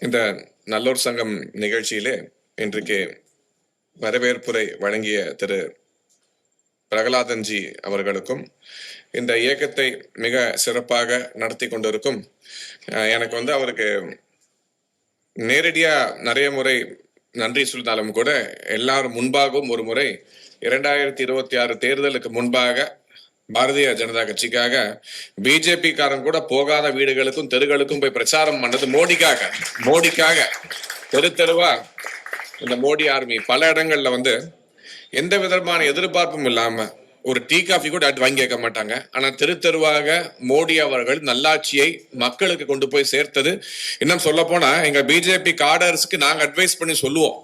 இந்த நல்லோர் சங்கம் நிகழ்ச்சியிலே இன்றைக்கு வரவேற்புரை வழங்கிய திரு பிரகலாதன்ஜி அவர்களுக்கும் இந்த இயக்கத்தை மிக சிறப்பாக நடத்தி கொண்டிருக்கும் எனக்கு அவருக்கு நேரடியா நிறைய முறை நன்றி சொன்னாலும் கூட எல்லாரும் முன்பாகவும் ஒரு முறை 2026 தேர்தலுக்கு முன்பாக பாரதிய ஜனதா கட்சிக்காக பிஜேபி காரன் கூட போகாத வீடுகளுக்கும் தெருகளுக்கும் போய் பிரச்சாரம் பண்ணது மோடிக்காக தெரு தெருவா இந்த மோடி ஆர்மி பல இடங்கள்ல எந்த விதமான எதிர்பார்ப்பும் இல்லாம ஒரு டீ காஃபி கூட வாங்கி கேட்க மாட்டாங்க. ஆனா தெரு தெருவாக மோடி அவர்கள் நல்லாட்சியை மக்களுக்கு கொண்டு போய் சேர்த்தது. இன்னும் சொல்ல போனா எங்க பிஜேபி காடர்ஸ்க்கு நாங்க அட்வைஸ் பண்ணி சொல்லுவோம்,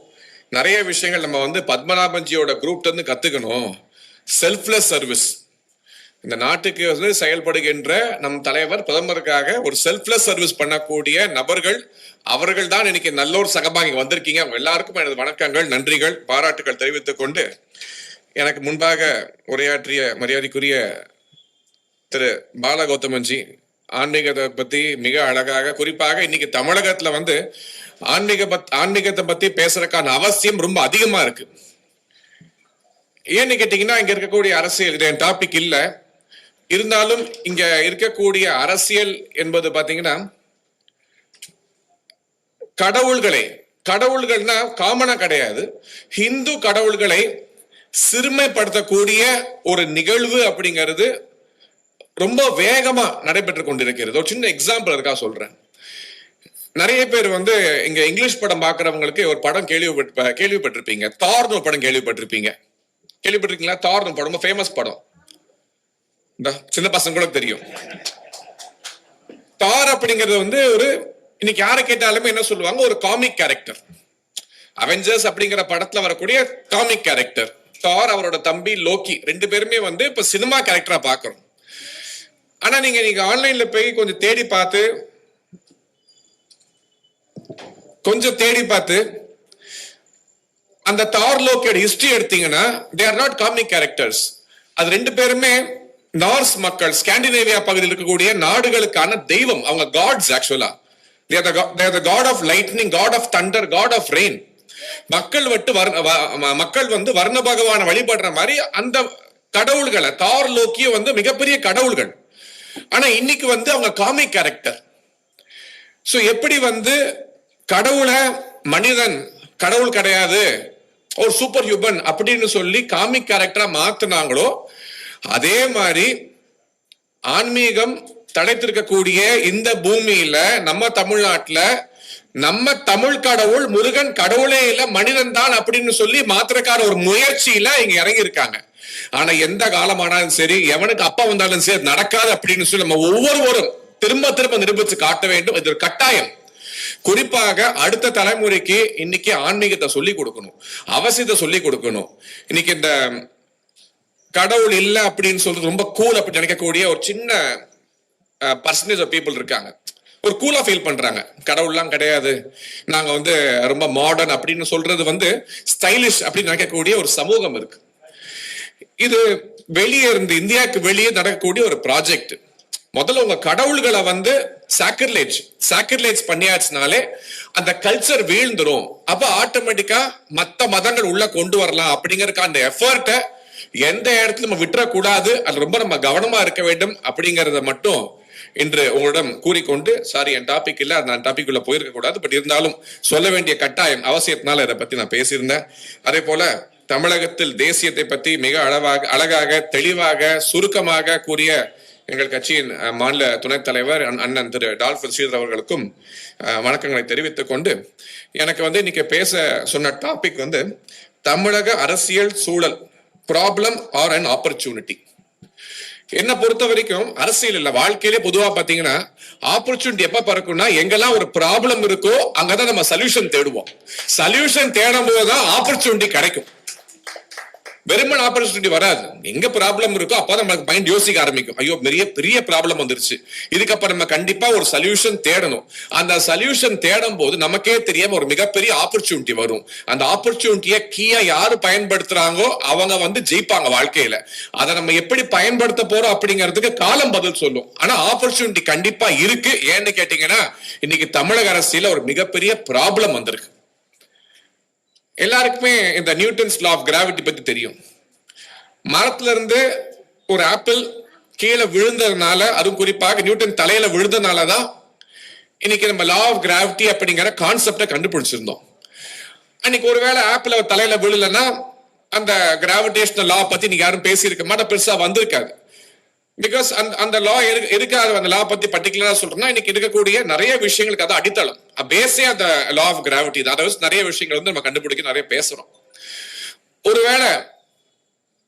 நிறைய விஷயங்கள் நம்ம பத்மநாபன்ஜியோட குரூப்ல இருந்து கத்துக்கணும். செல்ஃப்லெஸ் சர்வீஸ் இந்த நாட்டுக்கு செயல்படுகின்ற நம் தலைவர் பிரதமருக்காக ஒரு செல்ஃப்லெஸ் சர்வீஸ் பண்ணக்கூடிய நபர்கள் அவர்கள் தான் இன்னைக்கு நல்லோர் சங்கமா இங்க வந்திருக்கீங்க. அவங்க எல்லாருக்கும் எனது வணக்கங்கள், நன்றிகள், பாராட்டுகள் தெரிவித்துக் கொண்டு எனக்கு முன்பாக உரையாற்றிய மரியாதைக்குரிய திரு பாலகௌதமன்ஜி ஆன்மீகத்தை பத்தி மிக அழகாக, குறிப்பாக இன்னைக்கு தமிழகத்துல ஆன்மீகத்தை பத்தி பேசுறதுக்கான அவசியம் ரொம்ப அதிகமா இருக்கு. ஏன்னு கேட்டீங்கன்னா இங்க இருக்கக்கூடிய அரசியல் இது என் டாபிக் இல்ல, இருந்தாலும் இங்க இருக்கக்கூடிய அரசியல் என்பது பாத்தீங்கன்னா கடவுள்கள்னா காமனா கிடையாது. ஹிந்து கடவுள்களை சிறுமைப்படுத்தக்கூடிய ஒரு நிகழ்வு அப்படிங்கிறது ரொம்ப வேகமா நடைபெற்று கொண்டிருக்கிறது. ஒரு சின்ன எக்ஸாம்பிள் இருக்கா சொல்றேன். நிறைய பேர் இங்க இங்கிலீஷ் படம் பாக்குறவங்களுக்கு ஒரு படம் கேள்விப்பட்டிருப்பீங்க. தார்னு ஒரு படம் கேள்விப்பட்டிருக்கீங்களா? தார்னு படம் ஃபேமஸ் படம், சின்ன பசங்க கூட தெரியும். தார் அப்படிங்கிறது ஒரு இன்னைக்கு யாரை கேட்டாலுமே என்ன சொல்லுவாங்க, ஒரு காமிக் கேரக்டர். அவெஞ்சர்ஸ் அப்படிங்கிற படத்துல வரக்கூடிய காமிக் கேரக்டர். தார் அவரோட தம்பி லோக்கி ரெண்டு பேருமே இப்ப சினிமா கேரக்டரா பாக்குறோம். ஆனா நீங்க ஆன்லைன்ல போய் கொஞ்சம் தேடி பார்த்து அந்த தார் லோக்கியோட ஹிஸ்டரி எடுத்தீங்கன்னா they are not comic characters. அது ரெண்டு பேருமே நார்ஸ் மக்கள், ஸ்காண்டினேவியா பகுதியில் இருக்கக்கூடிய நாடுகளுக்கான தெய்வம். அவங்க காட்ஸ். ஆக்சுவலா they are the god of lightning, god of thunder, god of rain. மக்கள் வர்ண பகவான வழிபடுற மாதிரி அந்த கடவுள்களை தார் லோக்கிய மிகப்பெரிய கடவுள்கள். ஆனா இன்னைக்கு அவங்க காமிக் கேரக்டர். சோ எப்படி கடவுளை மனிதன் கடவுள் கிடையாது, ஒரு சூப்பர் ஹியூமன் அப்படின்னு சொல்லி காமிக் கேரக்டரா மாத்தினாங்களோ, அதே மாதிரி ஆன்மீகம் தடைத்திருக்கக்கூடிய இந்த பூமியில நம்ம தமிழ்நாட்டுல நம்ம தமிழ் கடவுள் முருகன் கடவுளே இல்ல மனிதன் தான் அப்படின்னு சொல்லி மாத்திரக்கார ஒரு முயற்சியில இங்க இறங்கி இருக்காங்க. ஆனா எந்த காலமானாலும் சரி, எவனுக்கு அப்பா வந்தாலும் சரி நடக்காது அப்படின்னு சொல்லி நம்ம ஒவ்வொருவரும் திரும்ப நிரூபிச்சு காட்ட வேண்டும். இது ஒரு கட்டாயம். குறிப்பாக அடுத்த தலைமுறைக்கு இன்னைக்கு ஆன்மீகத்தை சொல்லி கொடுக்கணும், அவசியத்தை சொல்லி கொடுக்கணும். இன்னைக்கு இந்த கடவுள் இல்லை அப்படின்னு சொல்றது ரொம்ப கூல் அப்படின்னு நினைக்கக்கூடிய ஒரு சின்ன பர்சன்டேஜ் ஆஃப் பீப்புள் இருக்காங்க. ஒரு கூலா ஃபீல் பண்றாங்க, கடவுள்லாம் கிடையாது, நாங்க ரொம்ப மாடர்ன் அப்படின்னு சொல்றது ஸ்டைலிஷ் அப்படின்னு நினைக்கக்கூடிய ஒரு சமூகம் இருக்கு. இது வெளியே இருந்து இந்தியாவுக்கு வெளியே நடக்கக்கூடிய ஒரு ப்ராஜெக்ட். முதல்ல உங்க கடவுள்களை சாக்ரிலேஜ் பண்ணியாச்சுனாலே அந்த கல்ச்சர் வீழ்ந்துரும். அப்ப ஆட்டோமேட்டிக்கா மத்த மதங்கள் உள்ள கொண்டு வரலாம் அப்படிங்கறதுக்கு அந்த எஃபர்ட்டை எந்த இடத்துல நம்ம விட்டுறக்கூடாது. அது ரொம்ப நம்ம கவனமா இருக்க வேண்டும் அப்படிங்கறத மட்டும் இன்று உங்களிடம் கூறிக்கொண்டு, சாரி என் டாபிக் இல்ல, நான் டாபிக் உள்ள போயிருக்க கூடாது, பட் இருந்தாலும் சொல்ல வேண்டிய கட்டாயம் அவசியத்தினால இதை பத்தி நான் பேசியிருந்தேன். அதே போல தமிழகத்தில் தேசியத்தை பத்தி மிக அழகாக தெளிவாக சுருக்கமாக கூறிய எங்கள் கட்சியின் மாநில துணைத் தலைவர் அண்ணன் திரு டால்ஃபின் ஸ்ரீதர் அவர்களுக்கும் வணக்கங்களை தெரிவித்துக் கொண்டு, எனக்கு இன்னைக்கு பேச சொன்ன டாபிக் தமிழக அரசியல் சூழல், ப்ராப்ளம் ஆர் அன் ஆப்பர்ச்சுனிட்டி. என்ன பொறுத்த வரைக்கும் அரசியல் இல்ல, வாழ்க்கையிலே பொதுவா பாத்தீங்கன்னா ஆப்பர்ச்சுனிட்டி எப்ப பறக்கும்னா எங்கெல்லாம் ஒரு ப்ராப்ளம் இருக்கோ அங்கதான் நம்ம சொல்யூஷன் தேடுவோம். சொல்யூஷன் தேடும் போதுதான் ஆப்பர்ச்சுனிட்டி கிடைக்கும். வெறுமன் ஆப்பர்ச்சுனிட்டி வராது. எங்க ப்ராப்ளம் இருக்கோ அப்பதான் நமக்கு மைண்ட் யோசிக்க ஆரம்பிக்கும். ஐயோ பெரிய பெரிய ப்ராப்ளம் வந்துருச்சு, இதுக்கப்புறம் நம்ம கண்டிப்பா ஒரு சொல்யூஷன் தேடணும். அந்த சொல்யூஷன் தேடும் போது நமக்கே தெரியாம ஒரு மிகப்பெரிய ஆப்பர்ச்சுனிட்டி வரும். அந்த ஆப்பர்ச்சுனிட்டியை கீயா யாரு பயன்படுத்துறாங்களோ அவங்க வந்து ஜெயிப்பாங்க வாழ்க்கையில. அதை நம்ம எப்படி பயன்படுத்த போறோம் அப்படிங்கிறதுக்கு காலம் பதில் சொல்லும். ஆனா ஆப்பர்ச்சுனிட்டி கண்டிப்பா இருக்கு. ஏன்னு கேட்டீங்கன்னா இன்னைக்கு தமிழக அரசியல ஒரு மிகப்பெரிய ப்ராப்ளம் வந்திருக்கு. எல்லாருக்குமே இந்த நியூட்டன்ஸ் லா ஆஃப் கிராவிட்டி பத்தி தெரியும். மரத்துல இருந்து ஒரு ஆப்பிள் கீழே விழுந்ததுனால, அதுவும் குறிப்பாக நியூட்டன் தலையில விழுந்ததுனாலதான் இன்னைக்கு நம்ம லா ஆஃப் கிராவிட்டி அப்படிங்கிற கான்செப்டை கண்டுபிடிச்சிருந்தோம். அன்னைக்கு ஒருவேளை ஆப்பிள் அவர் தலையில விழலன்னா அந்த கிராவிடேஷனல் லா பத்தி நீங்க யாரும் பேசியிருக்க மாட்டா, பெருசா வந்திருக்காது. பிகாஸ் அந்த லா எதுக்காக அந்த லா பத்தி பர்டிகுலரா சொல்றேன்னா, இன்னைக்கு இருக்கக்கூடிய நிறைய விஷயங்களுக்கு அது அடித்தளம், பேஸே அந்த லா ஆஃப் கிராவிட்டி தான். அதாவது நிறைய விஷயங்கள் வந்து நம்ம கண்டுபிடிக்க நிறைய பேசுறோம். ஒருவேளை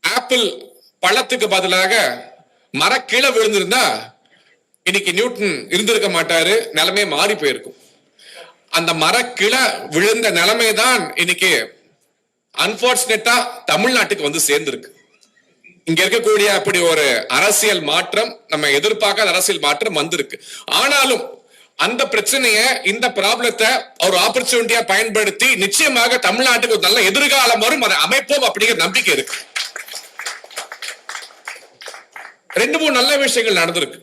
ஆப்பிள் பழத்துக்கு பதிலாக மரக்கிளை விழுந்திருந்தா இன்னைக்கு நியூட்டன் இருந்திருக்க மாட்டாரு, நிலைமை மாறி போயிருக்கும். அந்த மரக்கிளை விழுந்த நிலைமை தான் இன்னைக்கு அன்பார்ச்சுனேட்டா தமிழ்நாட்டுக்கு வந்து சேர்ந்திருக்கு. இங்க இருக்கக்கூடிய அப்படி ஒரு அரசியல் மாற்றம், நம்ம எதிர்பார்க்காத அரசியல் மாற்றம் வந்திருக்கு. ஆனாலும் அந்த பிரச்சனைய, இந்த ப்ராப்ளத்தை ஒரு ஆப்பர்ச்சுனிட்டியா பயன்படுத்தி நிச்சயமாக தமிழ்நாட்டுக்கு ஒரு நல்ல எதிர்காலம் வரும், அதை அமைப்போம் அப்படிங்கிற நம்பிக்கை இருக்கு. 2-3 நல்ல விஷயங்கள் நடந்திருக்கு.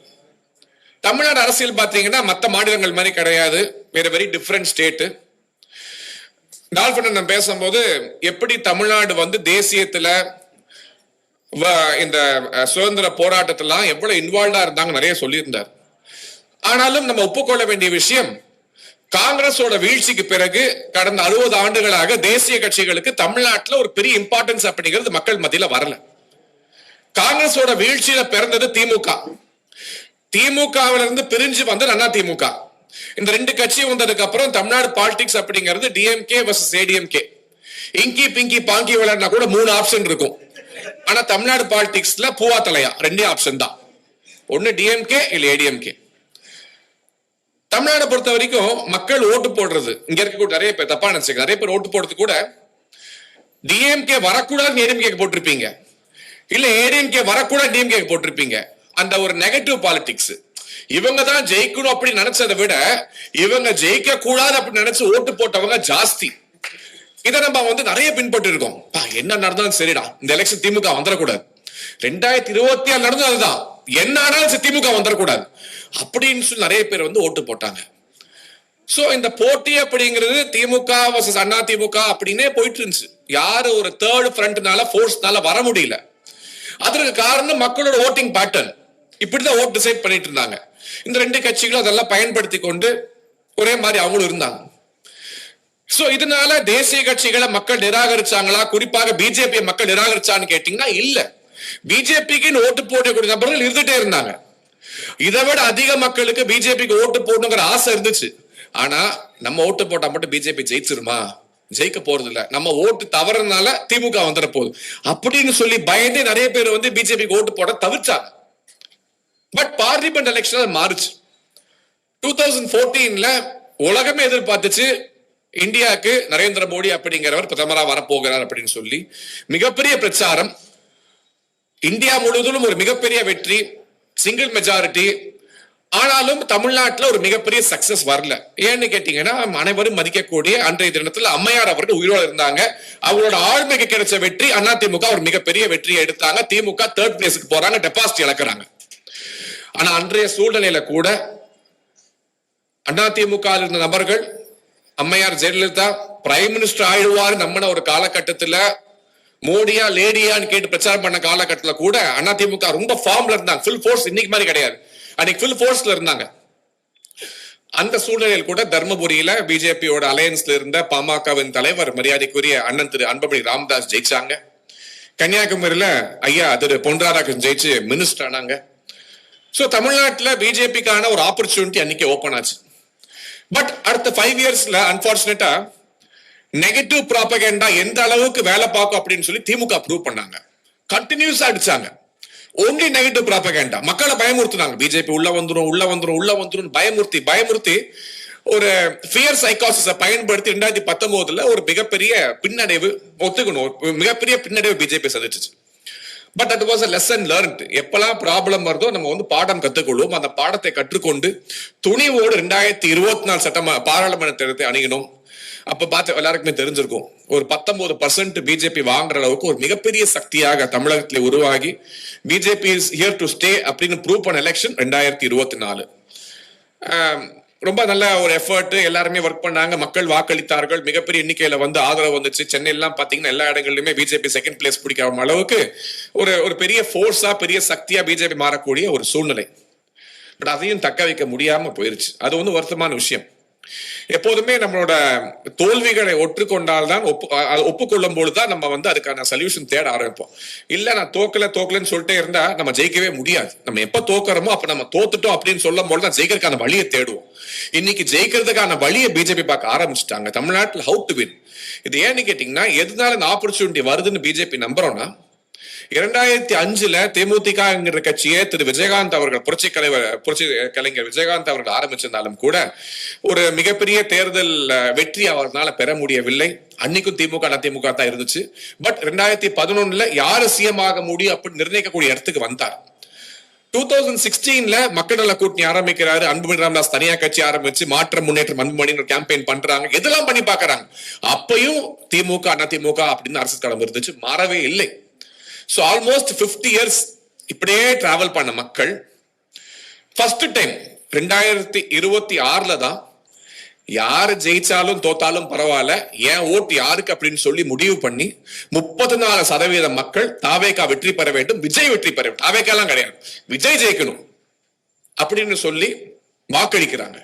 தமிழ்நாடு அரசியல் பாத்தீங்கன்னா மற்ற மாநிலங்கள் மாதிரி கிடையாது, வேற வெரி டிஃபரெண்ட் ஸ்டேட். டால்பின் நான் பேசும்போது எப்படி தமிழ்நாடு வந்து தேசியத்துல இந்த சுதந்திர போராட்டத்திலாம் எவ்வளவு இன்வால்வ்டா இருந்தாங்க நிறைய சொல்லியிருந்தார். ஆனாலும் நம்ம ஒப்புக்கொள்ள வேண்டிய விஷயம், காங்கிரஸோட வீழ்ச்சிக்கு பிறகு கடந்த 60 ஆண்டுகளாக தேசிய கட்சிகளுக்கு தமிழ்நாட்டில் ஒரு பெரிய இம்பார்ட்டன்ஸ் அப்படிங்கிறது மக்கள் மத்தியில வரல. காங்கிரஸோட வீழ்ச்சியில பிறந்தது திமுக. திமுகவிலிருந்து பிரிஞ்சு வந்தது அண்ணா திமுக. இந்த 2 கட்சி வந்ததுக்கு அப்புறம் தமிழ்நாடு பாலிடிக்ஸ் அப்படிங்கிறது டிஎம்கே வர்சஸ் ஏடிஎம்கே. இங்கி பிங்கி பாங்கி விளையாடினா கூட 3 ஆப்ஷன் இருக்கும். ஆனா தமிழ்நாடு பாலிடிக்ஸ்ல பூவா தலையா 2 ஆப்ஷன் தான், ஒன்னு டிஎம்கே இல்ல ஏடிஎம்கே. தமிழ்நாடு பொறுத்த வரைக்கும் மக்கள் ஓட்டு போடுறது, இங்க இருக்க நிறைய பேர் தப்பா நினைச்சுக்க, நிறைய பேர் ஓட்டு போடுறது கூட டிஎம்கே வரக்கூடாது ஏடிஎம்கே போட்டிருப்பீங்க, இல்ல ஏடிஎம்கே வரக்கூடாது டிஎம்கே போட்டிருப்பீங்க. அந்த ஒரு நெகட்டிவ் பாலிடிக்ஸ். இவங்க தான் ஜெயிக்கணும் அப்படி நினைச்சதை விட இவங்க ஜெயிக்க கூடாது அப்படி நினைச்சு ஓட்டு போட்டவங்க ஜாஸ்தி. இதை நம்ம வந்து நிறைய பின்பற்று இருக்கோம். என்ன நடந்தாலும் சரிடா, இந்த எலெக்ஷன் திமுக வந்துடக்கூடாது, 2026 நடந்தது அதுதான், என்ன ஆனாலும் திமுக வந்துடக்கூடாது அப்படின்னு சொல்லி நிறைய பேர் வந்து ஓட்டு போட்டாங்க. சோ இந்த போட்டி அப்படிங்கிறது திமுக வர்சஸ் அண்ணா திமுக அப்படின்னே போயிட்டு இருந்துச்சு. யாரு ஒரு தேர்ட் ஃப்ரண்ட்னால ஃபோர்ஸ்னால வர முடியல. அதற்கு காரணம் மக்களோட ஓட்டிங் பேட்டர்ன். இப்படிதான் ஓட் டிசைட் பண்ணிட்டு இருந்தாங்க. இந்த 2 கட்சிகளும் அதெல்லாம் பயன்படுத்தி கொண்டு ஒரே மாதிரி அவங்களும் இருந்தாங்க. சோ இதனால தேசிய கட்சிகளை மக்கள் நிராகரிச்சாங்களா, குறிப்பாக பிஜேபி மக்கள் நிராகரிச்சான்னு கேட்டீங்கன்னா இல்ல. பிஜேபிக்கு ஓட்டு போடக்கூடிய நபர்கள் இருந்துட்டே இருந்தாங்க. இதை விட அதிக மக்களுக்கு பிஜேபிக்கு ஓட்டு போடணுங்கிற ஆசை இருந்துச்சு. ஆனா நம்ம ஓட்டு போட்டா மட்டும் பிஜேபி ஜெயிச்சிருமா? ஜெயிக்க போறது இல்ல. நம்ம ஓட்டு தவறுனால திமுக வந்துட போகுது அப்படின்னு சொல்லி பயந்து நிறைய பேர் வந்து பிஜேபிக்கு ஓட்டு போட தவிர்த்தாங்க. பட் பார்லிமெண்ட் எலெக்ஷன் மாறுச்சு. 2014ல உலகமே எதிர்பார்த்துச்சு இந்தியாவுக்கு நரேந்திர மோடி அப்படிங்கிறவர் பிரதமரா வரப்போகிறார் அப்படின்னு சொல்லி மிகப்பெரிய பிரச்சாரம். இந்தியா முழுவதும் ஒரு மிகப்பெரிய வெற்றி, சிங்கிள் மெஜாரிட்டி. ஆனாலும் தமிழ்நாட்டில் ஒரு மிகப்பெரிய சக்சஸ் வரல. ஏன்னு கேட்டீங்கன்னா அனைவரும் மதிக்கக்கூடிய அன்றைய தினத்தில் அம்மையார் அவர்கள் உயிரோடு இருந்தாங்க. அவங்களோட ஆளுமைக்கு கிடைச்ச வெற்றி அதிமுக ஒரு மிகப்பெரிய வெற்றியை எடுத்தாங்க. திமுக 3rd பிளேஸ்க்கு போறாங்க, டெபாசிட் இழக்கிறாங்க. ஆனா அன்றைய சூழ்நிலையில கூட அதிமுக இருந்த நபர்கள், அம்மையார் ஜெயலலிதா பிரைம் மினிஸ்டர் ஆயிடுவார் நம்மன ஒரு காலகட்டத்தில் மோடியா லேடியான்னு கேட்டு பிரச்சாரம் பண்ண காலகட்டத்தில் கூட அதிமுக ரொம்ப ஃபார்ம்ல இருந்தாங்க. ஃபுல் ஃபோர்ஸ் இன்னைக்கு மாதிரி கிடையாது, அன்னைக்கு ஃபுல் ஃபோர்ஸ்ல இருந்தாங்க. அந்த சூழ்நிலையில் கூட தர்மபுரியில பிஜேபியோட அலையன்ஸ்ல இருந்த பாமகவின் தலைவர் மரியாதைக்குரிய அண்ணன் திரு அன்புமணி ராமதாஸ் ஜெயிச்சாங்க. கன்னியாகுமரியில ஐயா திரு பொன் ராதாகிருஷ்ணன் ஜெயிச்சு மினிஸ்டர் ஆனாங்க. சோ தமிழ்நாட்டுல பிஜேபிக்கான ஒரு ஆப்பர்ச்சுனிட்டி அன்னைக்கு ஓபன் ஆச்சு. பட் அடுத்த 5 இயர்ஸ்ல அன்பார்ச்சுனேட்டா நெகட்டிவ் ப்ராபகண்டா எந்த அளவுக்கு வேலை பார்க்கும் அப்படின்னு சொல்லி திமுக ப்ரூவ் பண்ணாங்க. கண்டினியூஸா அடிச்சாங்க. ஒன்லி நெகட்டிவ் ப்ராபகண்டா, மக்களை பயமுறுத்தினாங்க. பிஜேபி உள்ள வந்துரும் பயமுறுத்தி ஒரு ஃபியர் சைக்காசிஸை பயன்படுத்தி 2019 ஒரு மிகப்பெரிய பின்னடைவு ஒத்துக்கணும், மிகப்பெரிய பின்னடைவு பிஜேபி சந்திச்சிச்சு. பட் அது வாஸ் அ லெசன் லேர்ன்ட். எப்பெல்லாம் ப்ராப்ளம் வருதோ நம்ம வந்து பாடம் கற்றுக்கொள்வோம். அந்த பாடத்தை கற்றுக்கொண்டு துணிவோடு 2024 பாராளுமன்ற தேர்தலை அணுகினோம். அப்ப பார்த்து எல்லாருக்குமே தெரிஞ்சிருக்கும், ஒரு 19% பிஜேபி வாங்குற அளவுக்கு ஒரு மிகப்பெரிய சக்தியாக தமிழகத்தில் உருவாகி BJP is here to stay அப்படின்னு ப்ரூவ் பண்ண எலெக்ஷன் 2024. ரொம்ப நல்ல ஒரு எஃபர்ட், எல்லாருமே ஒர்க் பண்ணாங்க, மக்கள் வாக்களித்தார்கள், மிகப்பெரிய எண்ணிக்கையில வந்து ஆதரவு வந்துச்சு. சென்னையெல்லாம் பாத்தீங்கன்னா எல்லா இடங்களிலுமே பிஜேபி செகண்ட் பிளேஸ் பிடிக்காம அளவுக்கு ஒரு பெரிய ஃபோர்ஸா, பெரிய சக்தியா பிஜேபி மாறக்கூடிய ஒரு சூழ்நிலை. பட் அதையும் தக்க வைக்க முடியாம போயிருச்சு. அது வந்து வருத்தமான விஷயம். எப்போதுமே நம்மளோட தோல்விகளை ஒற்றுக்கொண்டால்தான் ஒப்புக்கொள்ளும் பொழுதுதான் நம்ம வந்து அதுக்கான சொல்யூஷன் தேட ஆரம்பிப்போம். இல்ல நான் தோக்கலன்னு சொல்லிட்டே இருந்தா நம்ம ஜெயிக்கவே முடியாது. நம்ம எப்ப தோக்குறோமோ அப்ப நம்ம தோத்துட்டோம் அப்படின்னு சொல்லும் போதுதான் ஜெயிக்கிறதுக்கான வழியை தேடுவோம். இன்னைக்கு ஜெயிக்கிறதுக்கான வழியை பிஜேபி பார்க்க ஆரம்பிச்சுட்டாங்க தமிழ்நாட்டில். ஹவு டு வின், இது ஏன்னு கேட்டீங்கன்னா, எதுனால இந்த ஆப்பர்ச்சுனிட்டி வருதுன்னு பிஜேபி நம்புறோம்னா, 2005 தேமுதிக கட்சியை திரு விஜயகாந்த் அவர்கள், புரட்சி கலைஞர் விஜயகாந்த் அவர்கள் ஆரம்பிச்சிருந்தாலும் கூட ஒரு மிகப்பெரிய தேர்தல் வெற்றி அவர்களால பெற முடியவில்லை. அன்னைக்கும் திமுக அதிமுக தான் இருந்துச்சு. பட் 2011 யாரு சிஎம் ஆக முடியும் அப்படின்னு நிர்ணயிக்கக்கூடிய இடத்துக்கு வந்தார். 2016 மக்கள் நல கூட்டணி ஆரம்பிக்கிறாரு. அன்புமணி ராமதாஸ் தனியா கட்சி ஆரம்பிச்சு மாற்றம் முன்னேற்றம் அன்புமணி கேம்பெயின் பண்றாங்க, எதெல்லாம் பண்ணி பாக்குறாங்க. அப்பயும் திமுக அதிமுக அப்படின்னு அரசு களம் இருந்துச்சு, மாறவே இல்லை. So almost 50 years இப்படியே டிராவல் பண்ண மக்கள் ஃபர்ஸ்ட் டைம் 2026 தான் யாரு ஜெயிச்சாலும் தோத்தாலும் பரவாயில்ல, ஏன் ஓட்டு யாருக்கு அப்படின்னு சொல்லி முடிவு பண்ணி 34% மக்கள் தாவேகா வெற்றி பெற வேண்டும், விஜய் வெற்றி பெற வேண்டும், தாவேகாலாம் கிடையாது, விஜய் ஜெயிக்கணும் அப்படின்னு சொல்லி வாக்களிக்கிறாங்க.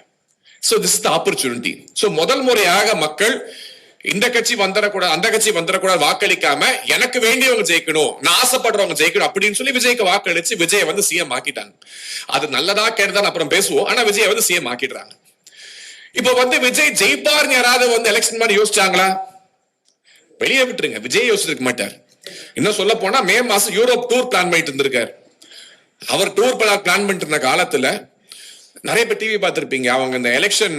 So this is the opportunity. So முதல் முறையாக மக்கள் இந்த கட்சி வந்துடக்கூடாது, அந்த கட்சி வந்துடக்கூடாது வாக்களிக்காம எனக்கு வேண்டியவங்க ஜெயிக்கணும், நான் ஆசைப்படுறவங்க ஜெயிக்கணும் அப்படின்னு சொல்லி விஜய்க்கு வாக்களிச்சு விஜய் வந்து சிஎம் ஆக்கிட்டாங்க. அது நல்லதா கேட்டுதான் அப்புறம் பேசுவோம். ஆனா விஜய் வந்து சிஎம் ஆக்கிடுறாங்க. இப்ப வந்து விஜய் ஜெயிப்பார்னு யாராவது வந்து எலெக்ஷன் மாதிரி யோசிச்சாங்களா? வெளியே விட்டுருங்க, விஜய் யோசிச்சிருக்க மாட்டார். இன்னும் சொல்ல போனா மே மாசம் யூரோப் டூர் பிளான் பண்ணிட்டு இருந்திருக்காரு. அவர் டூர் பிளான் பண்ணிட்டு இருந்த காலத்துல நிறைய பேர் டிவி பார்த்திருப்பீங்க, அவங்க இந்த எலெக்ஷன்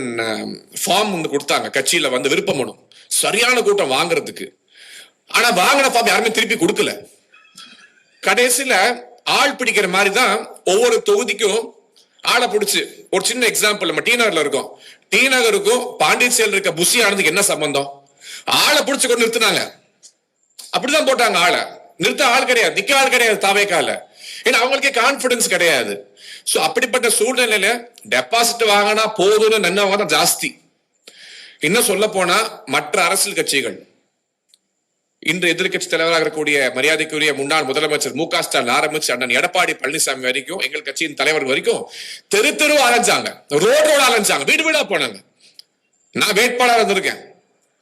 ஃபார்ம் வந்து கொடுத்தாங்க கட்சியில வந்து விருப்பமனு, சரியான கூட்டம் வாங்குறதுக்கு. ஆனா வாங்கின ஃபார்ம் யாருமே திருப்பி கொடுக்கல. கடைசியில ஆள் பிடிக்கிற மாதிரி தான் ஒவ்வொரு தொகுதிக்கும் ஆளை பிடிச்சு, ஒரு சின்ன எக்ஸாம்பிள், நம்ம டி நகர்ல இருக்கோம், டி நகருக்கும் பாண்டிச்சேரியில் இருக்க புஷி ஆனதுக்கு என்ன சம்பந்தம்? ஆளை பிடிச்சு கொண்டு நிறுத்தினாங்க, அப்படிதான் போட்டாங்க. ஆளை நிறுத்த ஆள் கிடையாது, நிக்க ஆள் கிடையாது தாவேகால. ஏன்னா அவங்களுக்கே கான்பிடன்ஸ் கிடையாது. சோ அப்படிப்பட்ட சூழ்நிலையில டெபாசிட் வாங்கினா போதும்னு நின்னவங்க தான் ஜாஸ்தி. இன்னும் சொல்ல போனா மற்ற அரசியல் கட்சிகள், இன்று எதிர்கட்சி தலைவராக இருக்கக்கூடிய மரியாதைக்குரிய முன்னாள் முதலமைச்சர் மு க ஸ்டாலின் ஆரம்பிச்சு அண்ணன் எடப்பாடி பழனிசாமி வரைக்கும், எங்கள் கட்சியின் தலைவர் வரைக்கும் தெரு அலைஞ்சாங்க, ரோடு அலைஞ்சாங்க, வீடு வீடா போனாங்க. நான் வேட்பாளர் இருந்திருக்கேன்,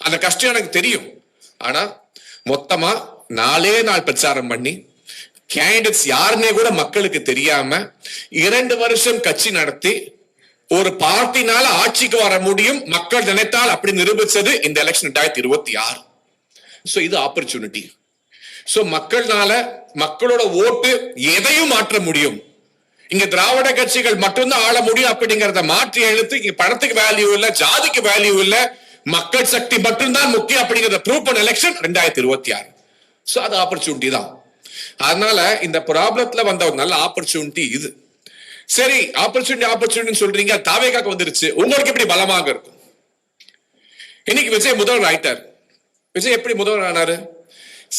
அந்த கஷ்டம் எனக்கு தெரியும். ஆனா மொத்தமா 4 நாள் பிரச்சாரம் பண்ணி கேண்டிடேட்ஸ் யாருன்னே கூட மக்களுக்கு தெரியாம 2 வருஷம் கட்சி நடத்தி ஒரு பார்ட்டினால ஆட்சிக்கு வர முடியும் மக்கள் நினைத்தால் அப்படி நிரூபிச்சது இந்த எலெக்ஷன் 2026. சோ இது ஆப்பர்ச்சுனிட்டி. சோ மக்கள்னால, மக்களோட ஓட்டு எதையும் மாற்ற முடியும். இங்க திராவிட கட்சிகள் மட்டும்தான் ஆள முடியும் அப்படிங்கறத மாற்றி எழுத்து, இங்க பணத்துக்கு வேல்யூ இல்ல, ஜாதிக்கு வேல்யூ இல்ல, மக்கள் சக்தி மட்டும்தான் முக்கியம் அப்படிங்கறத ப்ரூவ் பண்ண எலெக்ஷன் 2026. சோ அது ஆப்பர்ச்சுனிட்டி தான். அதனால இந்த ப்ராப்ளத்துல வந்த ஒரு நல்ல ஆப்பர்ச்சுனிட்டி இது. சரி, ஆப்பர்ச்சுனிட்டி சொல்றீங்க, தாவேகாக்கு வந்துருச்சு, உங்களுக்கு எப்படி பலமாக இருக்கும்? இன்னைக்கு விஜய் முதல்வர் ஆயிட்டார். விஜய் எப்படி முதல்வர் ஆனாரு?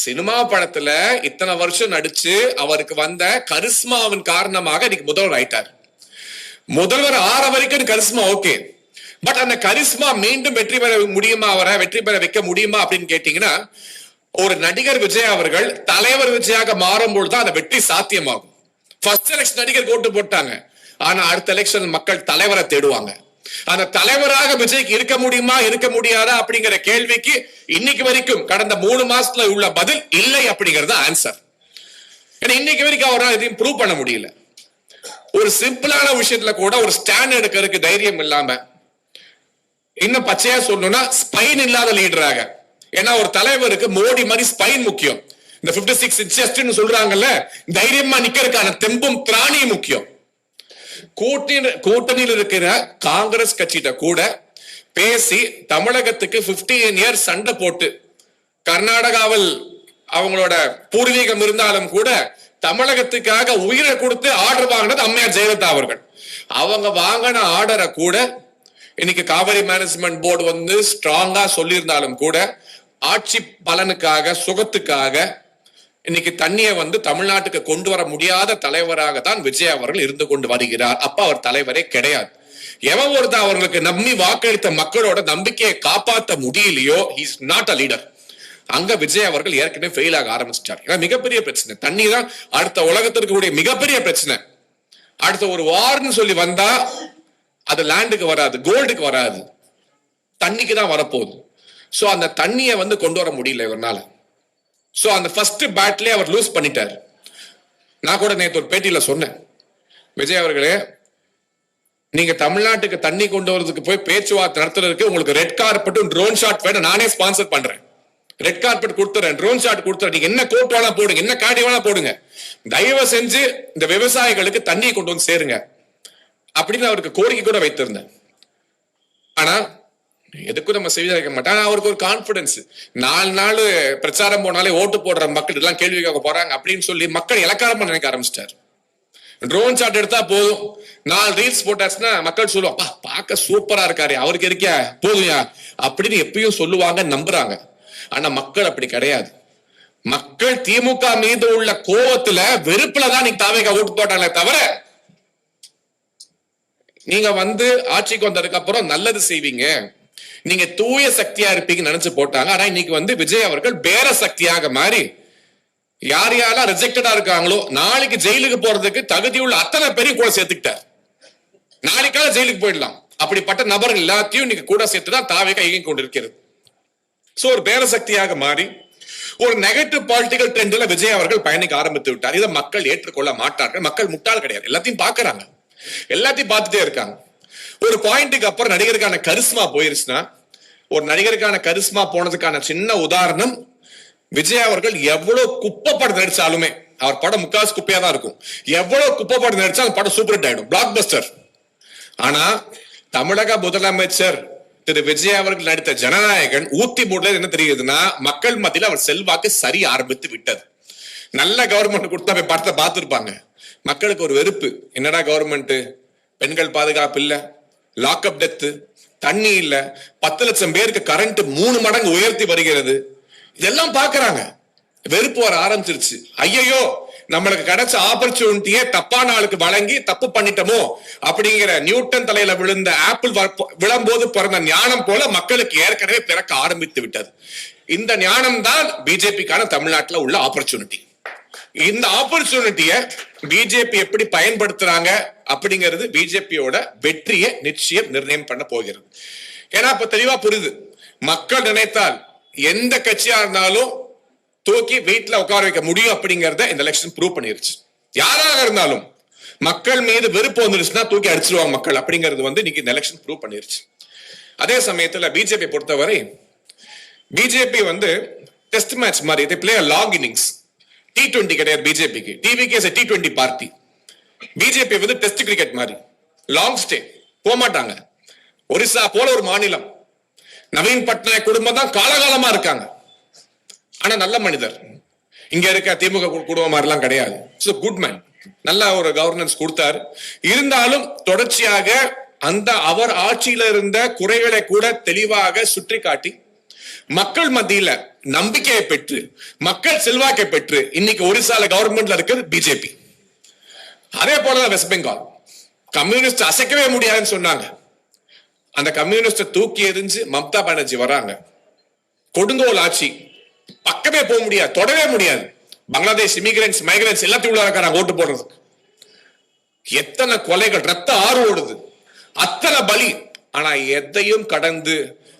சினிமா படத்துல இத்தனை வருஷம் நடிச்சு அவருக்கு வந்த கரிஸ்மாவின் காரணமாக இன்னைக்கு முதல்வர் ஆயிட்டார். முதல்வர் ஆற வரைக்கும் கரிஸ்மா ஓகே, பட் அந்த கரிஸ்மா மீண்டும் வெற்றி பெற முடியுமா, அவரை வெற்றி பெற வைக்க முடியுமா அப்படின்னு கேட்டீங்கன்னா, ஒரு நடிகர் விஜய் அவர்கள் தலைவர் விஜயாக மாறும்போது தான் அந்த வெற்றி சாத்தியமாகும். ஃபர்ஸ்ட் எலெக்ஷன் நடிகர் ஓட்டு போட்டாங்க, ஆனா அடுத்த எலெக்ஷன் மக்கள் தலைவரை தேடுவாங்க. அந்த தலைவராக விஜய்க்கு இருக்க முடியுமா இருக்க முடியாதா அப்படிங்கிற கேள்விக்கு இன்னைக்கு வரைக்கும் கடந்த 3 மாசத்துல உள்ள பதில் இல்லை அப்படிங்கறது ஆன்சர். ஏன்னா இன்னைக்கு வரைக்கும் அவரால் எதையும் ப்ரூவ் பண்ண முடியல. ஒரு சிம்பிளான விஷயத்துல கூட ஒரு ஸ்டாண்ட் எடுக்கிறதுக்கு தைரியம் இல்லாம, இன்னும் பச்சையா சொல்லணும்னா ஸ்பைன் இல்லாத லீடராக. ஏன்னா ஒரு தலைவருக்கு மோடி மாதிரி ஸ்பைன் முக்கியம். இந்த 56 inches சொல்றாங்கல்ல, தைரியமா நிக்கிறதுக்கான தெம்பும் திராணியும் முக்கியம். கூட்டணியில் இருக்கிற காங்கிரஸ் கட்சியிட்ட கூட பேசி தமிழகத்துக்கு 15 இயர்ஸ் சண்டை போட்டு கர்நாடகாவில் அவங்களோட பூர்வீகம் இருந்தாலும் கூட தமிழகத்துக்காக உயிரை கொடுத்து ஆர்டர் வாங்கினது அம்மையார் ஜெயலலிதா அவர்கள். அவங்க வாங்கின ஆர்டரை கூட இன்னைக்கு காவிரி மேனேஜ்மெண்ட் போர்டு வந்து ஸ்ட்ராங்கா சொல்லியிருந்தாலும் கூட ஆட்சி பலனுக்காக சுகத்துக்காக இன்னைக்கு தண்ணியை வந்து தமிழ்நாட்டுக்கு கொண்டு வர முடியாத தலைவராக தான் விஜய் அவர்கள் இருந்து கொண்டு வருகிறார். அப்ப அவர் தலைவரே கிடையாது. எவன் ஒருத்தர் அவர்களுக்கு நம்பி வாக்களித்த மக்களோட நம்பிக்கையை காப்பாற்ற முடியலையோ இஸ் நாட் அ லீடர். அங்க விஜய் அவர்கள் ஏற்கனவே ஃபெயில் ஆக ஆரம்பிச்சிட்டார். ஏன்னா மிகப்பெரிய பிரச்சனை தண்ணி தான் அடுத்த உலகத்திற்கு கூடிய மிகப்பெரிய பிரச்சனை. அடுத்த ஒரு வார்னு சொல்லி வந்தா அது லேண்டுக்கு வராது, கோல்டுக்கு வராது, தண்ணிக்கு தான் வரப்போகுது. சோ அந்த தண்ணியை வந்து கொண்டு வர முடியல இவரால. சோ அந்த ஃபர்ஸ்ட் பேட்லயே அவர் லூஸ் பண்ணிட்டார். நான் கூட நேற்று ஒரு பேட்டியில சொன்னேன், விஜய் அவர்களே நீங்க தமிழ்நாட்டுக்கு தண்ணி கொண்டு வரதுக்கு போய் பேச்சுவார்த்தை நடத்துறதுக்கு உங்களுக்கு ரெட் கார்பெட்டும் ட்ரோன் ஷாட் வேணும், நானே ஸ்பான்சர் பண்றேன். ரெட் கார்பெட் கொடுத்துறேன், ட்ரோன் ஷாட் கொடுத்துறேன், நீங்க என்ன கோட் வேணா போடுங்க, என்ன காடி வேணா போடுங்க, தயவு செஞ்சு இந்த விவசாயிகளுக்கு தண்ணியை கொண்டு வந்து சேருங்க அப்படின்னு அவருக்கு கோரிக்கை கூட வைத்திருந்தேன். ஆனா எதுக்கும் நம்ம செய்ய மாட்டோம். அவருக்கு ஒரு கான்பிடன்ஸ், 4 நாள் பிரச்சாரம் போனாலே ஓட்டு போடுற மக்கள் எல்லாம் கேள்வி கேட்க போறாங்க அப்படின்னு சொல்லி மக்கள் இலக்காரமா நினைக்க ஆரம்பிச்சிட்டாரு. ட்ரோன் ஷாட் எடுத்தா போதும், 4 ரீல்ஸ் போட்டாச்சுன்னா மக்கள் சொல்லுவாங்க பார்க்க சூப்பரா இருக்காரு, அவருக்கு இருக்கியா போதுயா அப்படின்னு எப்பயும் சொல்லுவாங்க, நம்புறாங்க. ஆனா மக்கள் அப்படி கிடையாது. மக்கள் திமுக மீது உள்ள கோபத்துல வெறுப்புலதான் நீங்க தாவேக ஓட்டு போட்டாங்களே தவிர நீங்க வந்து ஆட்சிக்கு வந்ததுக்கு அப்புறம் நல்லது செய்வீங்க, நீங்க தூய சக்தியா இருப்பீங்கன்னு நினைச்சு போட்டாங்க. ஆனா இன்னைக்கு வந்து விஜய் அவர்கள் பேர சக்தியாக மாறி யார் யாரெல்லாம் ரிஜெக்டடா இருக்காங்களோ நாளைக்கு ஜெயிலுக்கு போறதுக்கு தகுதியுள்ள அத்தனை பேரையும் கூட சேர்த்துக்கிட்டார். நாளைக்கால ஜெயிலுக்கு போயிடலாம் அப்படிப்பட்ட நபர்கள் எல்லாத்தையும் இன்னைக்கு கூட சேர்த்துதான் தாவேக இயங்கி கொண்டிருக்கிறது. சோ ஒரு பேர சக்தியாக மாறி ஒரு நெகட்டிவ் பாலிட்டிக்கல் ட்ரெண்ட்ல விஜய் அவர்கள் பயணிக்க ஆரம்பித்து விட்டார். இதை மக்கள் ஏற்றுக்கொள்ள மாட்டார்கள். மக்கள் முட்டாள் கிடையாது, எல்லாத்தையும் பாக்குறாங்க, எல்லாத்தையும் பார்த்துட்டே இருக்காங்க. ஒரு பாயிண்ட்டுக்கு அப்புறம் நடிகருக்கான கரிஸ்மா போயிருச்சுன்னா, ஒரு நடிகருக்கான கரிஸ்மா போனதுக்கான சின்ன உதாரணம் விஜய் அவர்கள் எவ்வளவு குப்பை படம் நடிச்சாலுமே, அவர் படம் முக்காசு குப்பையா தான் இருக்கும், எவ்வளவு குப்பை படம் நடிச்சாலும் படம் சூப்பர் ஹிட் ஆயிடும், பிளாக் பஸ்டர். ஆனா தமிழக முதலமைச்சர் திரு விஜய் அவர்கள் நடித்த ஜனநாயகன் ஊத்தி மூடல என்ன தெரியுதுன்னா, மக்கள் மத்தியில் அவர் செல்வாக்கு சரி ஆரம்பித்து விட்டது. நல்ல கவர்மெண்ட் கொடுத்தா போய் படத்தை பார்த்திருப்பாங்க. மக்களுக்கு ஒரு வெறுப்பு, என்னடா கவர்மெண்ட், பெண்கள் பாதுகாப்பு இல்ல, லாக்அப் டெத், தண்ணி இல்ல, 10 லட்சம் பேருக்கு கரண்ட் 3 மடங்கு உயர்த்தி வருகிறது, இதெல்லாம் பாக்குறாங்க. வெறுப்பு வர ஆரம்பிச்சிருச்சு. ஐயோ நம்மளுக்கு கிடைச்ச ஆப்பர்ச்சுனிட்டியே தப்பான ஆளுக்கு வழங்கி தப்பு பண்ணிட்டோமோ அப்படிங்கிற நியூட்டன் தலையில விழுந்த ஆப்பிள் விழும்போது பிறந்த ஞானம் போல மக்களுக்கு ஏற்கனவே பிறக்க ஆரம்பித்து விட்டது. இந்த ஞானம் தான் பிஜேபிக்கான தமிழ்நாட்டில் உள்ள ஆப்பர்ச்சுனிட்டி. இந்த ஆப்பர்ச்சுனிட்டியை பிஜேபி எப்படி பயன்படுத்துறாங்க அப்படிங்கிறது பிஜேபியோட வெற்றியை நிச்சயம் நிர்ணயம் பண்ண போகிறது. ஏன்னா இப்ப தெளிவா புரியுது, மக்கள் நினைத்தால் எந்த கட்சியா இருந்தாலும் தூக்கி வீட்டுல உட்கார வைக்க முடியும் அப்படிங்கறத இந்த எலெக்ஷன் ப்ரூவ் பண்ணிருச்சு. யாராக இருந்தாலும் மக்கள் மீது வெறுப்பு வந்துருச்சுன்னா தூக்கி அடிச்சிருவாங்க மக்கள் அப்படிங்கிறது வந்து இன்னைக்கு இந்த எலெக்ஷன் ப்ரூவ் பண்ணிருச்சு. அதே சமயத்துல பிஜேபி பொறுத்தவரை பிஜேபி வந்து டெஸ்ட் மேட்ச் மாதிரி, they play a long innings. T20 கிடையாது பிஜேபிக்கு, டிவிக்கு as a T20 party. BJP வந்து டெஸ்ட் கிரிக்கெட் மாதிரி லாங் ஸ்டே போக மாட்டாங்க. ஒரிசா போல ஒரு மாநிலம், நவீன் பட்நாயக் குடும்பம் தான் காலகாலமா இருக்காங்க. ஆனா நல்ல மனிதர், இங்க இருக்க திமுக குடும்பம் மாதிரிலாம் கிடையாது. குட் மேன், நல்ல ஒரு கவர்னன்ஸ் கொடுத்தாரு. இருந்தாலும் தொடர்ச்சியாக அந்த அவர் ஆட்சியில இருந்த குறைகளை கூட தெளிவாக சுற்றி காட்டி மக்கள் மத்தியில நம்பிக்கையை பெற்று மக்கள் செல்வாக்கை பெற்று இன்னைக்கு ஒரிசால கவர்மெண்ட்ல இருக்கிறது பிஜேபி. அதே போலதான் வெஸ்ட் பெங்கால், கம்யூனிஸ்ட் அசைக்கவே முடியாதுன்னு சொன்னாங்க. அந்த கம்யூனிஸ்ட தூக்கி எறிஞ்சு மம்தா பானர்ஜி வராங்க. கொடுங்கோல் ஆட்சி, பக்கமே போக முடியாது, தொடவே முடியாது. பங்களாதேஷ் இமிகிரன்ஸ் மைக்ரன்ஸ் எல்லாத்தையும் உள்ள இருக்காங்க ஓட்டு போடுறதுக்கு. எத்தனை கொலைகள், ரத்த ஆறு ஓடுது, அத்தனை பலி. ஆனா எதையும் கடந்து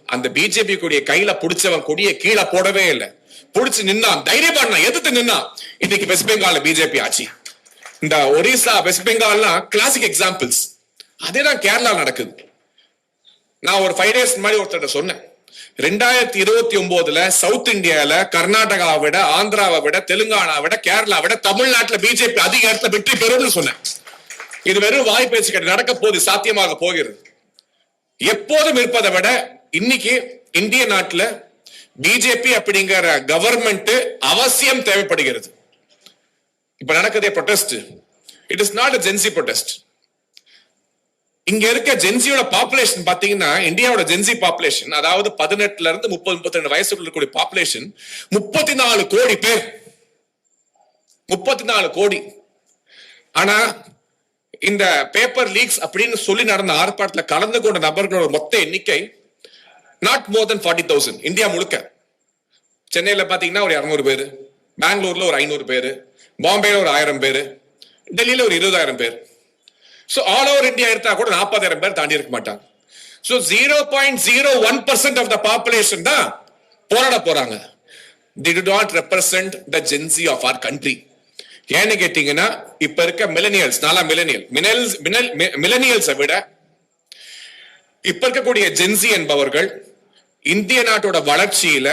அந்த பிஜேபி கொடிய கையில புடிச்சவன் கொடிய கீழே போடவே இல்லை, புடிச்சு நின்னான், தைரியமா எதிர்த்து நின்னான். இன்னைக்கு வெஸ்ட் பெங்கால் பிஜேபி ஆட்சி. இந்த ஒரிசா வெஸ்ட் பெங்கால்லாம் கிளாசிக் எக்ஸாம்பிள்ஸ். அதேதான் கேரளா நடக்குது. நான் ஒரு 5 days முன்னாடி ஒருத்தர் சொன்னேன், 2029 சவுத் இந்தியால கர்நாடகாவை விட, ஆந்திராவை விட, தெலுங்கானாவை விட, கேரளா விட தமிழ்நாட்டுல பிஜேபி அதிக இடத்துல வெற்றி பெறும்னு சொன்னேன். இது வெறும் வாய் பேச்சு கிடையாது, நடக்க போகுது, சாத்தியமாக போகிறது. எப்போதும் இருப்பதை விட இன்னைக்கு இந்திய நாட்டுல பிஜேபி அப்படிங்கிற கவர்மெண்ட் அவசியம் தேவைப்படுகிறது. இப்ப நடக்குதே protest, it is not a gen z protest. இங்க இருக்க ஜென்சியோட பாப்புலேஷன் பாத்தீங்கன்னா, இந்தியாவோட ஜென்சி பாப்புலேஷன், அதாவது 18 இருந்து 30-32 வயசுக்குள்ள இருக்கக்கூடிய பாப்புலேஷன் 34 கோடி பேர். 34 கோடி. ஆனா இந்த பேப்பர் லீக்ஸ் அப்படின்னு சொல்லி நடந்த ஆர்ப்பாட்டத்தில் கலந்து கொண்ட நபர்களோட மொத்த எண்ணிக்கை நாட் மோர் தென் 40,000 இந்தியா முழுக்க. சென்னையில பாத்தீங்கன்னா ஒரு 200 பேரு, பெங்களூர்ல ஒரு 500 பேரு, பாம்பேல ஒரு 1000 பேரு, டெல்லியில ஒரு 20,000 பேர். சோ ஆல் ஓவர் இந்தியா எடுத்தா கூட 40,000 பேர் தாண்டி இருக்க மாட்டாங்க. சோ 0.01% ஆஃப் த பாப்புலேஷன் தான் போராட போறாங்க. They do not represent the Gen Z of our country. ஏன்னு கேட்டீங்கன்னா, இப்ப இருக்க மில்லனியல்ஸ், நாலா மில்லனியல்ஸை விட இப்ப இருக்கக்கூடிய ஜென்சி என்பவர்கள் இந்திய நாட்டோட வளர்ச்சியில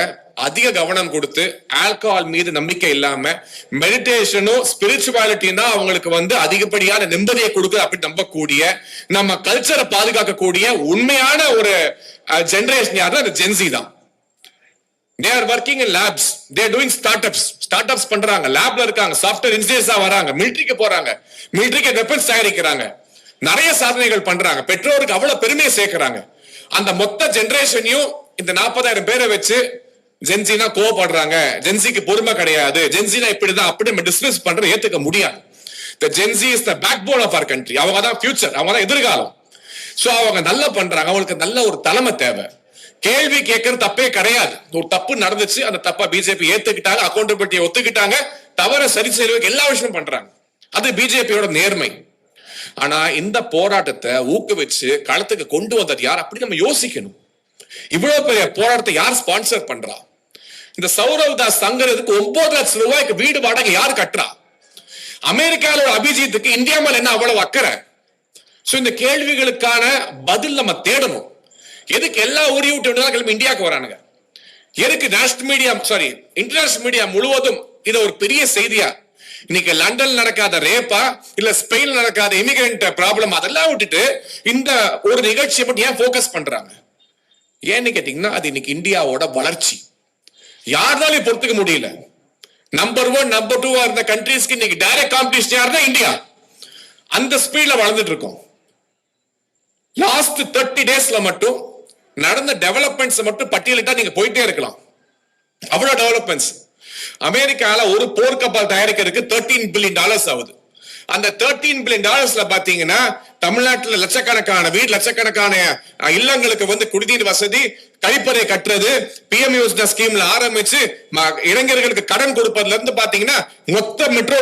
அதிக கவனம் கொடுத்து, ஆல்கஹால் மீது நம்பிக்கை இல்லாம மெடிடேஷனும் ஸ்பிரிச்சுவாலிட்டியும் தான் அவங்களுக்கு அதிகப்படியான நிம்மதியை கொடுக்குது அப்படின்னு நம்பக்கூடிய, நம்ம கல்ச்சரை பாதுகாக்கக்கூடிய உண்மையான ஒரு ஜெனரேஷன் யாருன்னா அந்த ஜென்சி தான். They are working in labs. They are doing startups பண்றாங்க, லேப்ல இருக்காங்க, சாஃப்ட்வேர் இன்ஜினியர்ஸா வராங்க, மிலிட்டரிக்கு போறாங்க, மிலிட்டரிக்கு வெப்பன்ஸ் தயாரிக்கிறாங்க, நிறைய சாதனைகள் பண்றாங்க, பெற்றோருக்கு அவ்வளவு பெருமையை சேர்க்கிறாங்க. அந்த மொத்த ஜெனரேஷனையும் இந்த 40,000 பேரை வச்சு ஜென்சினா கோவப்படுறாங்க, ஜென்சிக்கு பொறுமை கிடையாது, ஜென்சினா இப்படிதான் அப்படி டிஸ்மிஸ் பண்ற ஏத்துக்க முடியாது. The Gen Z is the backbone of our country. அவங்க தான் ஃபியூச்சர், அவங்க தான் எதிர்காலம். சோ அவங்க நல்லா பண்றாங்க, அவங்களுக்கு நல்ல ஒரு தலைமை தேவை. கேள்வி கேட்கறது தப்பே கிடையாது. ஒரு தப்பு நடந்துச்சு, அந்த தப்பா பிஜேபி ஏத்துக்கிட்டாங்க, அக்கௌண்டபிலிட்டியை ஒத்துக்கிட்டாங்க, தவற சரி செய்வதற்கு எல்லா விஷயமும் பண்றாங்க. அது பிஜேபியோட நேர்மை. ஆனா இந்த போராட்டத்தை ஊக்குவிச்சு களத்துக்கு கொண்டு வந்தது யார் அப்படி நம்ம யோசிக்கணும். இவ்வளவு பெரிய போராட்டத்தை யார் ஸ்பான்சர் பண்றா? இந்த சௌரவ் தாஸ் தங்குறதுக்கு 9 லட்சம் ரூபாய்க்கு வீடு வாடகை யார் கட்டுறா? அமெரிக்காவோட அபிஜித்துக்கு இந்தியா மேல என்ன அவ்வளவு அக்கறை? சோ இந்த கேள்விகளுக்கான பதில் நம்ம தேடணும். எதுக்கு எல்லா ஊரையும் விட்டு கிளம்பி இந்தியாவுக்கு வரானுங்க? எதுக்கு national media, sorry international media முழுவதும் இதை ஒரு பெரிய செய்தியா, இன்னைக்கு லண்டன் நடக்காத ரேப்பா இல்ல ஸ்பெயின் நடக்காத இமிகிரண்ட் ப்ராப்ளம் அதெல்லாம் விட்டுட்டு இந்த ஒரு நிகழ்ச்சியை மட்டும் ஏன் போக்கஸ் பண்றாங்க? ஏன்னு கேட்டீங்கன்னா, அது இன்னைக்கு இந்தியாவோட வளர்ச்சி யாருனாலும் பொறுத்துக்க முடியல. நம்பர் 1 நம்பர் 2 இருந்த கண்ட்ரீஸ்க்கு இன்னைக்கு டைரக்ட் காம்படிஷன் யாருன்னா இந்தியா. அந்த ஸ்பீட்ல வளர்ந்துட்டு இருக்கோம். லாஸ்ட் 30 டேஸ்ல மட்டும் நடந்த டெவலப்மெண்ட்ஸ் மட்டும் பட்டியலிட்டா நீங்க போயிட்டே இருக்கலாம். அவ்வளவு டெவலப்மெண்ட்ஸ். அமெரிக்கால ஒரு போர்க்கப்பல் தயாரிக்கிறதுக்கு $13 பில்லியன் ஆகுது. அந்த $13 பில்லியன் பாத்தீங்கன்னா, தமிழ்நாட்டில் லட்சக்கணக்கான வீடு, லட்சக்கணக்கான இல்லங்களுக்கு குடிநீர் வசதி, கழிப்பறை கட்டுறது, PM யோஜனா ஸ்கீம்ல ஆரம்பிச்சு இளைஞர்களுக்கு கடன் கொடுப்பதுல இருந்து பாத்தீங்கன்னா மொத்த மெட்ரோ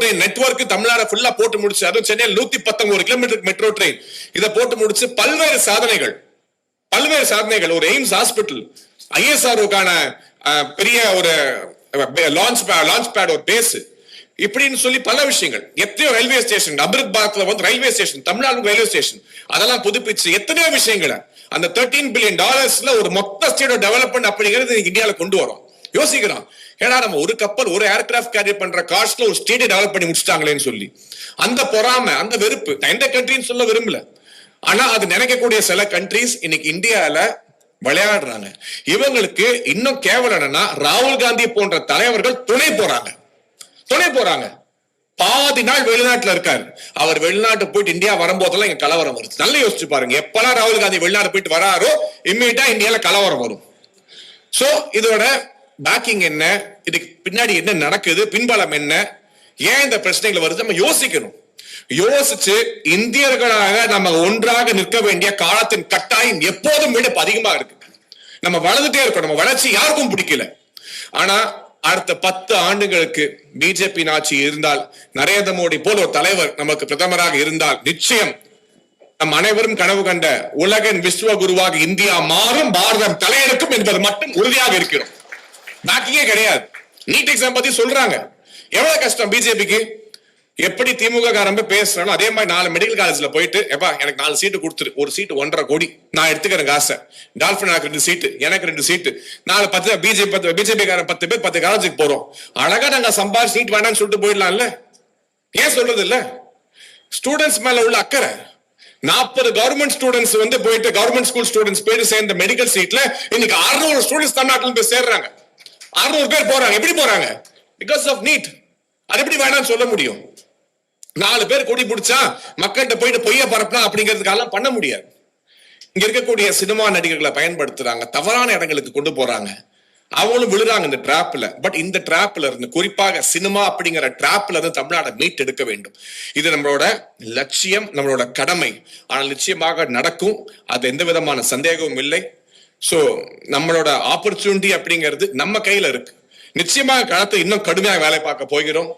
ட்ரெயின் நெட்வொர்க் தமிழ்நாடு ஃபுல்லா போட்டு முடிச்சு, அதுவும் சென்னையில் 119 கிலோமீட்டர் மெட்ரோ ட்ரெயின் இதை போட்டு முடிச்சு பல்வேறு சாதனைகள். ஒரு எய்ம்ஸ் ஹாஸ்பிட்டல், ISROக்கான பெரிய ஒரு லான்ச் பேட், ஒரு பேஸ், இப்படின்னு சொல்லி பல விஷயங்கள். எத்தனையோ ரயில்வே ஸ்டேஷன், அமிர்த் பாரத்ல railway station, Tamil Nadu railway station அதெல்லாம் புதுப்பிச்சு எத்தனையோ விஷயங்களை அந்த $13 பில்லியன் ஒரு மொத்த ஸ்டேட் டெவலப்மெண்ட் அப்படிங்கிறது இந்தியாவில கொண்டு வரும். யோசிக்கிறோம், ஏன்னா நம்ம ஒரு கப்பல், ஒரு ஏர்கிராஃப்ட் கேரி பண்ற காஸ்ட்ல ஒரு ஸ்டேட்டை டெவலப் பண்ணி முடிச்சிட்டாங்களேன்னு சொல்லி அந்த பொறாமை, அந்த வெறுப்பு, எந்த கண்ட்ரின்னு சொல்ல விரும்பல, ஆனா அது நினைக்கக்கூடிய சில கண்ட்ரிஸ் இன்னைக்கு இந்தியால விளையாடுறாங்க. இவங்களுக்கு இன்னும் கேவலம் என்னன்னா, ராகுல் காந்தி போன்ற தலைவர்கள் துணை போறாங்க. பாதி நாள் வெளிநாட்டுல இருக்காரு. அவர் வெளிநாட்டு போயிட்டு இந்தியா வரும்போதெல்லாம் இங்க கலவரம் வருது. நல்லா யோசிச்சு பாருங்க, எப்பெல்லாம் ராகுல் காந்தி வெளிநாடு போயிட்டு வராரோ இம்மீடியட்டா இந்தியால கலவரம் வரும். சோ இதோட பேக்கிங் என்ன, இதுக்கு பின்னாடி என்ன நடக்குது, பின்பலம் என்ன, ஏன் இந்த பிரச்சனைகள் வருது, நம்ம யோசிக்கணும். யோசிச்சு இந்தியர்களாக நம்ம ஒன்றாக நிற்க வேண்டிய காலத்தின் கட்டாயம் எப்போதும் விட அதிகமா இருக்கு. நம்ம வளர்ந்துட்டே இருக்கோம். நம்ம வளர்ச்சி யாருக்கும் பிடிக்கல. ஆனா அடுத்த 10 ஆண்டுகளுக்கு பிஜேபி ஆட்சி இருந்தால், நரேந்திர மோடி போல் ஒரு தலைவர் நமக்கு பிரதமராக இருந்தால், நிச்சயம் நம் அனைவரும் கனவு கண்ட உலகின் விஸ்வ குருவாக இந்தியா மாறும், பாரதம் தலையெடுக்கும் என்பது மட்டும் உறுதியாக இருக்கிறோம். பேக்கிங்கே கிடையாது. நீட் எக்ஸாம் பத்தி சொல்றாங்க, எவ்வளவு கஷ்டம் பிஜேபிக்கு. எப்படி திமுக காரம்ப பேசுறானோ அதே மாதிரி 4 மெடிக்கல் காலேஜ்ல போயிட்டு, எப்பா எனக்கு 4 சீட்டு கொடுத்துரு, ஒரு சீட்டு 1.5 கோடி நான் எடுத்துக்கிறேன் காசை, டால்பின் 2 சீட்டு, எனக்கு 2 சீட்டு, 10 பிஜேபி காரன் 10 பேர் 10 காலேஜுக்கு போறோம். அழகா நாங்க சம்பாதி சீட் வேண்டாம்னு சொல்லிட்டு போயிடலாம்ல. ஏன் சொல்றது இல்ல? ஸ்டூடெண்ட்ஸ் மேல உள்ள அக்கறை, 40 கவர்மெண்ட் ஸ்டூடெண்ட்ஸ் வந்து போயிட்டு கவர்மெண்ட் ஸ்கூல் ஸ்டூடெண்ட்ஸ் போயிட்டு சேர்ந்த மெடிக்கல் சீட்ல இன்னைக்கு 600 ஸ்டூடெண்ட்ஸ் தமிழ்நாட்டில் போய் சேர்றாங்க. 600 பேர் போறாங்க. எப்படி போறாங்க? Because of NEET. அது எப்படி வேணாம்னு சொல்ல முடியும்? 4 பேர் கொடி பிடிச்சா மக்கள்கிட்ட போயிட்டு பொய்ய பரப்பலாம் அப்படிங்கிறதுக்கெல்லாம் பண்ண முடியாது. இங்க இருக்கக்கூடிய சினிமா நடிகர்களை பயன்படுத்துறாங்க, தவறான இடங்களுக்கு கொண்டு போறாங்க, அவங்களும் விழுறாங்க இந்த டிராப்ல. பட் இந்த டிராப்ல இருந்து, குறிப்பாக சினிமா அப்படிங்கிற டிராப்ல இருந்து தமிழ்நாடு மீட் எடுக்க வேண்டும். இது நம்மளோட லட்சியம், நம்மளோட கடமை. ஆனால் நிச்சயமாக நடக்கும், அது எந்த விதமான சந்தேகமும் இல்லை. சோ நம்மளோட ஆப்பர்ச்சுனிட்டி அப்படிங்கிறது நம்ம கையில இருக்கு. நிச்சயமாக களத்தை இன்னும் கடுமையாக வேலை பார்க்க போகிறோம்.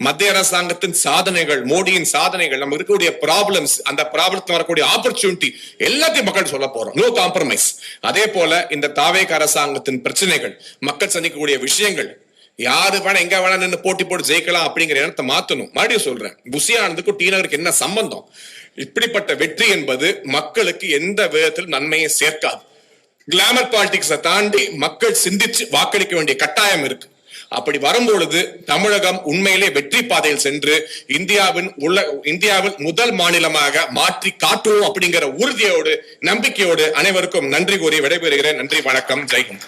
மத்திய அரசாங்கத்தின் சாதனைகள், மோடியின் சாதனைகள், நம்ம இருக்கக்கூடிய ப்ராப்ளம்ஸ், அந்த ப்ராப்ளத்துல வரக்கூடிய ஆப்பர்ச்சுனிட்டி எல்லாத்தையும் மக்கள் சொல்ல போறோம். No compromise. அதே போல இந்த தாவேக அரசாங்கத்தின் பிரச்சனைகள், மக்கள் சந்திக்கக்கூடிய விஷயங்கள், யாரு வேணா எங்க வேணா நின்று போட்டி போட்டு ஜெயிக்கலாம் அப்படிங்கிற இடத்தை மாத்தணும். மறுபடியும் சொல்றேன், புசியானதுக்கும் டி நகருக்கு என்ன சம்பந்தம்? இப்படிப்பட்ட வெற்றி என்பது மக்களுக்கு எந்த விதத்திலும் நன்மையை சேர்க்காது. கிளாமர் பாலிடிக்ஸை தாண்டி மக்கள் சிந்திச்சு வாக்களிக்க வேண்டிய கட்டாயம் இருக்கு. அப்படி வரும்பொழுது தமிழகம் உண்மையிலே வெற்றி பாதையில் சென்று இந்தியாவில் முதல் மாநிலமாக மாற்றி காட்டுவோம் அப்படிங்கிற உறுதியோடு, நம்பிக்கையோடு அனைவருக்கும் நன்றி கூறி விடைபெறுகிறேன். நன்றி, வணக்கம், ஜெய்ஹிந்த்.